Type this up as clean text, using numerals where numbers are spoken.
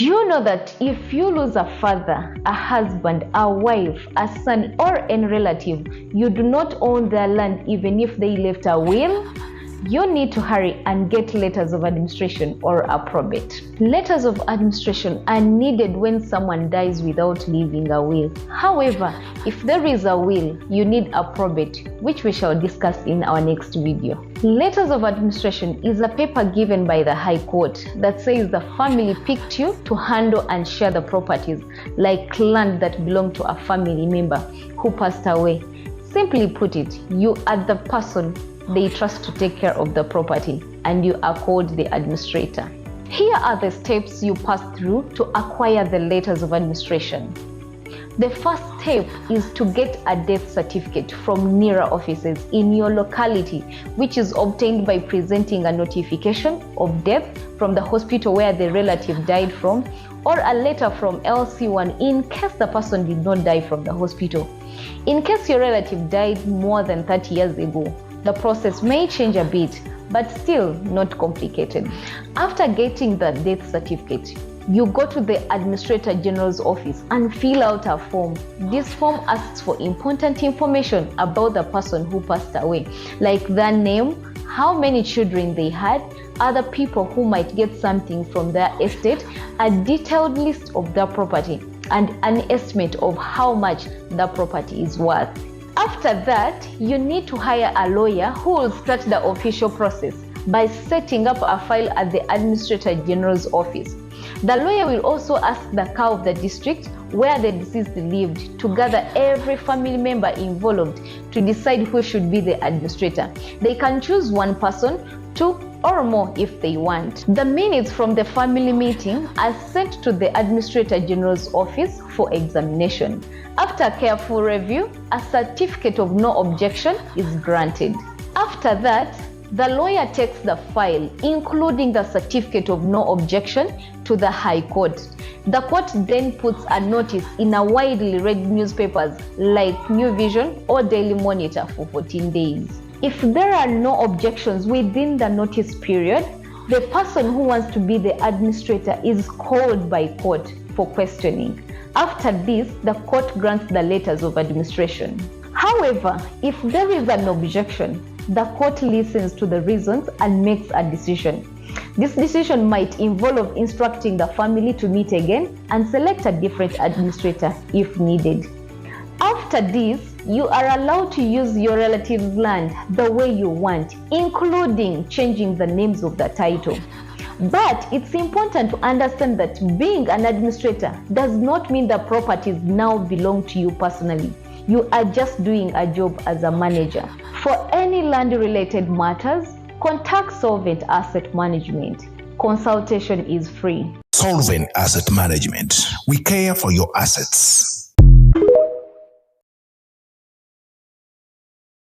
Do you know that if you lose a father, a husband, a wife, a son, or any relative, you do not own their land even if they left a will? You need to hurry and get letters of administration or a probate. Letters of administration are needed when someone dies without leaving a will. However, if there is a will, you need a probate, which we shall discuss in our next video. Letters of administration is a paper given by the High Court that says the family picked you to handle and share the properties, like land that belonged to a family member who passed away. Simply put it, you are the person they trust to take care of the property, and you are called the administrator. Here are the steps you pass through to acquire the letters of administration. The first step is to get a death certificate from NERA offices in your locality, which is obtained by presenting a notification of death from the hospital where the relative died from, or a letter from LC1 in case the person did not die from the hospital. In case your relative died more than 30 years ago, the process may change a bit, but still not complicated. After getting the death certificate, you go to the Administrator General's office and fill out a form. This form asks for important information about the person who passed away, like their name, how many children they had, other people who might get something from their estate, a detailed list of their property, and an estimate of how much the property is worth. After that, you need to hire a lawyer who will start the official process by setting up a file at the Administrator General's office. The lawyer will also ask the CAO of the district where the deceased lived to gather every family member involved to decide who should be the administrator. They can choose one person, two, or more if they want. The minutes from the family meeting are sent to the Administrator General's office for examination. After careful review, a certificate of no objection is granted. After that, the lawyer takes the file, including the certificate of no objection, to the High Court. The court then puts a notice in a widely read newspapers like New Vision or Daily Monitor for 14 days. If there are no objections within the notice period, the person who wants to be the administrator is called by court for questioning. After this, the court grants the letters of administration. However, if there is an objection, the court listens to the reasons and makes a decision. This decision might involve instructing the family to meet again and select a different administrator if needed. After this, you are allowed to use your relative's land the way you want, including changing the names of the title. But it's important to understand that being an administrator does not mean the properties now belong to you personally. You are just doing a job as a manager. For any land-related matters, contact Solvent Asset Management. Consultation is free. Solvent Asset Management. We care for your assets.